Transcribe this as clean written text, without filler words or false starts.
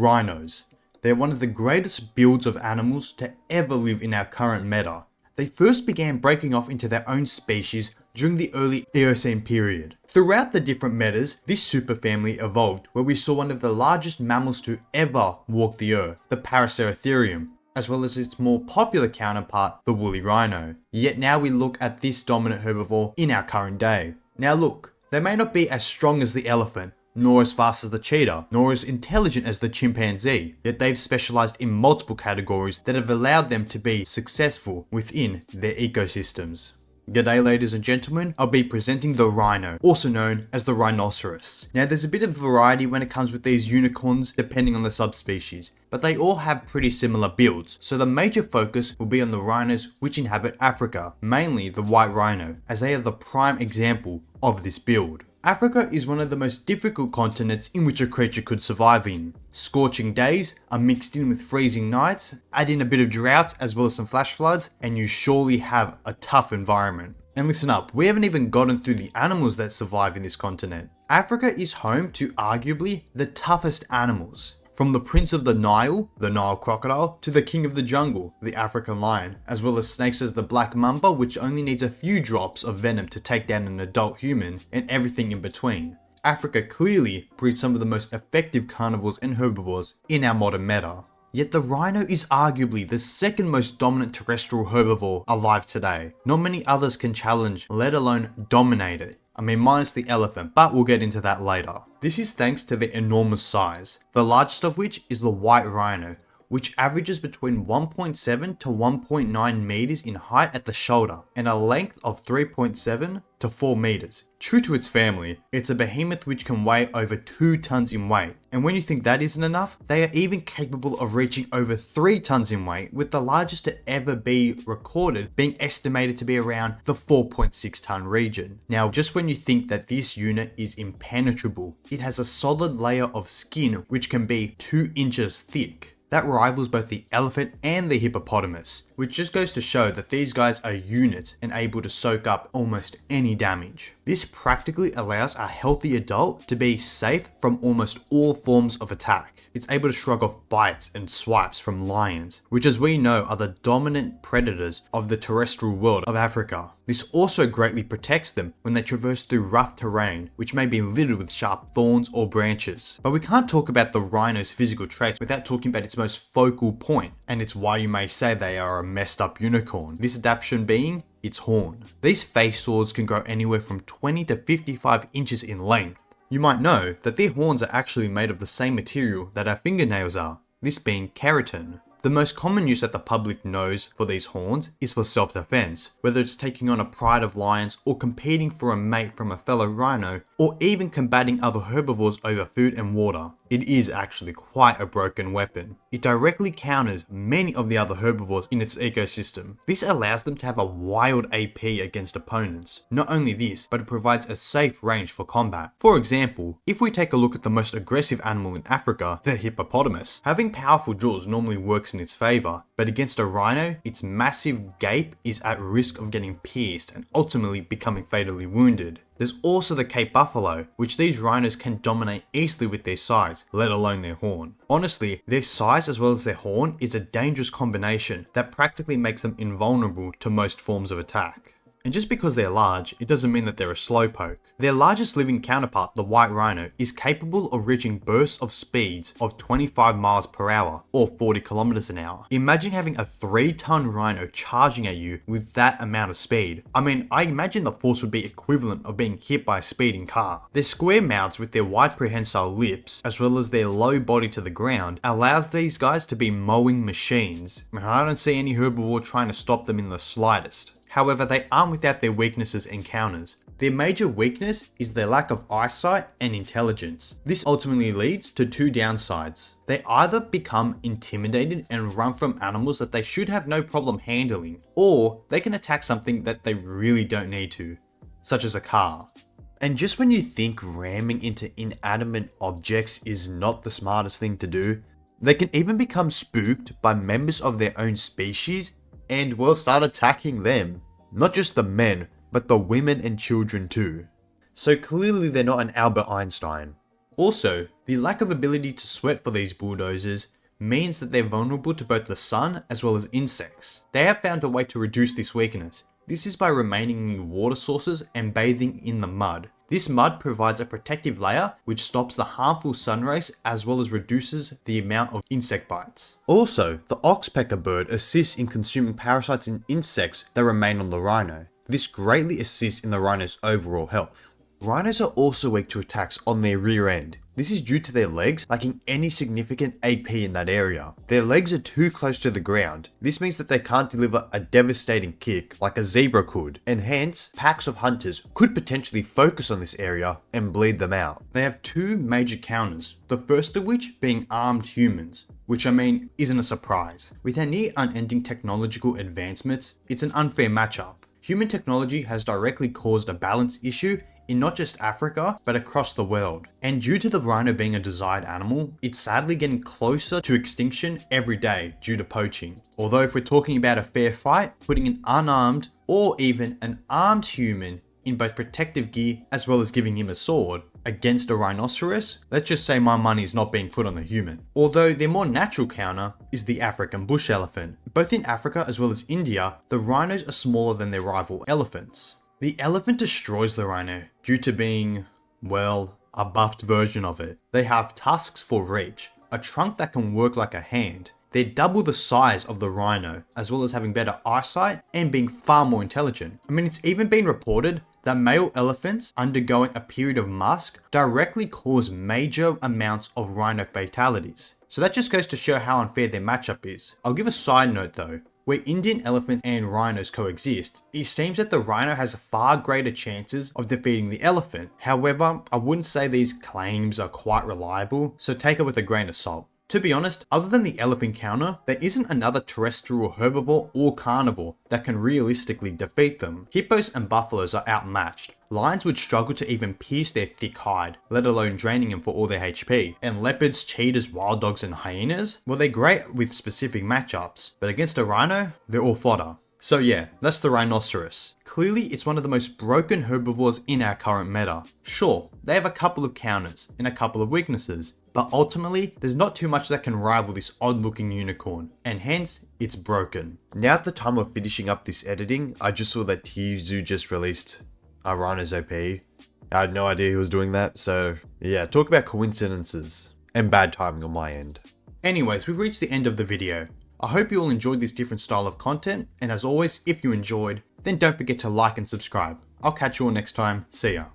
Rhinos. They're one of the greatest builds of animals to ever live in our current meta. They first began breaking off into their own species during the early Eocene period. Throughout the different metas, this superfamily evolved where we saw one of the largest mammals to ever walk the earth, the Paraceratherium, as well as its more popular counterpart, the woolly rhino. Yet now we look at this dominant herbivore in our current day. Now look, they may not be as strong as the elephant, nor as fast as the cheetah, nor as intelligent as the chimpanzee, yet they've specialized in multiple categories that have allowed them to be successful within their ecosystems. G'day ladies and gentlemen, I'll be presenting the rhino, also known as the rhinoceros. Now there's a bit of variety when it comes with these unicorns depending on the subspecies, but they all have pretty similar builds, so the major focus will be on the rhinos which inhabit Africa, mainly the white rhino, as they are the prime example of this build. Africa is one of the most difficult continents in which a creature could survive in. Scorching days are mixed in with freezing nights, add in a bit of drought as well as some flash floods, and you surely have a tough environment. And listen up, we haven't even gotten through the animals that survive in this continent. Africa is home to arguably the toughest animals. From the prince of the Nile crocodile, to the king of the jungle, the African lion, as well as snakes as the black mamba, which only needs a few drops of venom to take down an adult human, and everything in between. Africa clearly breeds some of the most effective carnivores and herbivores in our modern meta. Yet the rhino is arguably the second most dominant terrestrial herbivore alive today. Not many others can challenge, let alone dominate it. I mean, minus the elephant, but we'll get into that later. This is thanks to their enormous size, the largest of which is the white rhino, which averages between 1.7 to 1.9 meters in height at the shoulder and a length of 3.7 to 4 meters. True to its family, it's a behemoth which can weigh over 2 tons in weight. And when you think that isn't enough, they are even capable of reaching over 3 tons in weight, with the largest to ever be recorded being estimated to be around the 4.6 ton region. Now, just when you think that this unit is impenetrable, it has a solid layer of skin which can be 2 inches thick. That rivals both the elephant and the hippopotamus, which just goes to show that these guys are units and able to soak up almost any damage. This practically allows a healthy adult to be safe from almost all forms of attack. It's able to shrug off bites and swipes from lions, which as we know are the dominant predators of the terrestrial world of Africa. This also greatly protects them when they traverse through rough terrain, which may be littered with sharp thorns or branches. But we can't talk about the rhino's physical traits without talking about its most focal point, and it's why you may say they are a messed up unicorn. This adaptation being its horn. These face swords can grow anywhere from 20 to 55 inches in length. You might know that their horns are actually made of the same material that our fingernails are, this being keratin. The most common use that the public knows for these horns is for self-defense, whether it's taking on a pride of lions or competing for a mate from a fellow rhino, or even combating other herbivores over food and water. It is actually quite a broken weapon. It directly counters many of the other herbivores in its ecosystem. This allows them to have a wild AP against opponents. Not only this, but it provides a safe range for combat. For example, if we take a look at the most aggressive animal in Africa, the hippopotamus, having powerful jaws normally works in its favor, but against a rhino, its massive gape is at risk of getting pierced and ultimately becoming fatally wounded. There's also the Cape buffalo, which these rhinos can dominate easily with their size, let alone their horn. Honestly, their size as well as their horn is a dangerous combination that practically makes them invulnerable to most forms of attack. And just because they're large, it doesn't mean that they're a slowpoke. Their largest living counterpart, the white rhino, is capable of reaching bursts of speeds of 25 miles per hour or 40 kilometers an hour. Imagine having a 3-ton rhino charging at you with that amount of speed. I mean, I imagine the force would be equivalent of being hit by a speeding car. Their square mouths with their wide prehensile lips, as well as their low body to the ground, allows these guys to be mowing machines. I don't see any herbivore trying to stop them in the slightest. However, they aren't without their weaknesses and counters. Their major weakness is their lack of eyesight and intelligence. This ultimately leads to 2 downsides. They either become intimidated and run from animals that they should have no problem handling, or they can attack something that they really don't need to, such as a car. And just when you think ramming into inanimate objects is not the smartest thing to do, they can even become spooked by members of their own species and will start attacking them. Not just the men, but the women and children too. So clearly they're not an Albert Einstein. Also, the lack of ability to sweat for these bulldozers means that they're vulnerable to both the sun as well as insects. They have found a way to reduce this weakness. This is by remaining in water sources and bathing in the mud. This mud provides a protective layer which stops the harmful sun rays as well as reduces the amount of insect bites. Also, the oxpecker bird assists in consuming parasites and insects that remain on the rhino. This greatly assists in the rhino's overall health. Rhinos are also weak to attacks on their rear end. This is due to their legs lacking any significant AP in that area. Their legs are too close to the ground. This means that they can't deliver a devastating kick like a zebra could, and hence, packs of hunters could potentially focus on this area and bleed them out. They have two major counters, the first of which being armed humans, which I mean isn't a surprise. With their near unending technological advancements, it's an unfair matchup. Human technology has directly caused a balance issue in not just Africa, but across the world. And due to the rhino being a desired animal, it's sadly getting closer to extinction every day due to poaching. Although if we're talking about a fair fight, putting an unarmed or even an armed human in both protective gear as well as giving him a sword against a rhinoceros, let's just say my money is not being put on the human. Although their more natural counter is the African bush elephant. Both in Africa as well as India, the rhinos are smaller than their rival elephants. The elephant destroys the rhino due to being, well, a buffed version of it. They have tusks for reach, a trunk that can work like a hand. They're double the size of the rhino, as well as having better eyesight and being far more intelligent. I mean, it's even been reported that male elephants undergoing a period of musk directly cause major amounts of rhino fatalities. So that just goes to show how unfair their matchup is. I'll give a side note though. Where Indian elephants and rhinos coexist, it seems that the rhino has far greater chances of defeating the elephant. However, I wouldn't say these claims are quite reliable, so take it with a grain of salt. To be honest, other than the elephant counter, there isn't another terrestrial herbivore or carnivore that can realistically defeat them. Hippos and buffaloes are outmatched. Lions would struggle to even pierce their thick hide, let alone draining them for all their HP. And leopards, cheetahs, wild dogs and hyenas? Well, they're great with specific matchups, but against a rhino, they're all fodder. So yeah, that's the rhinoceros. Clearly, it's one of the most broken herbivores in our current meta. Sure, they have a couple of counters and a couple of weaknesses, but ultimately, there's not too much that can rival this odd looking unicorn, and hence, it's broken. Now at the time of finishing up this editing, I just saw that Tizu just released Are Rhinos OP. I had no idea he was doing that, so yeah, talk about coincidences and bad timing on my end. Anyways, we've reached the end of the video. I hope you all enjoyed this different style of content, and as always, if you enjoyed, then don't forget to like and subscribe. I'll catch you all next time. See ya.